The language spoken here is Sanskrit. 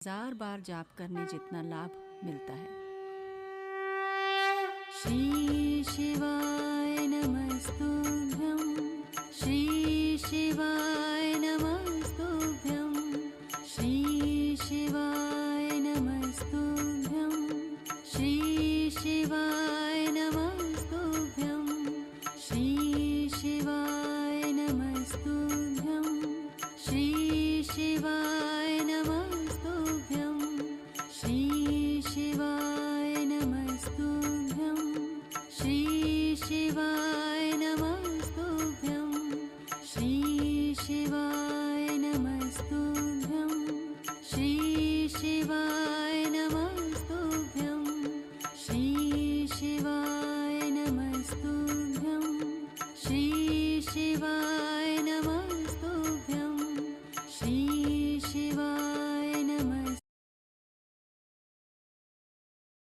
1000 बार जाप करने जितना लाभ मिलता है। श्री शिवाय नमस्तुभ्यं, श्री शिवाय नमस्तुभ्यं, श्री शिवाय नमस्तुभ्यं, श्री शिवाय नमस्तुभ्यं, श्री शिवाय नमस्तुभ्यं, श्री शिवाय नमस्तुभ्यं, श्री शिवाय नमस्तुभ्यं, श्री शिवाय नमस्तुभ्यं, श्री शिवाय नमस्तुभ्यं, श्री शिवाय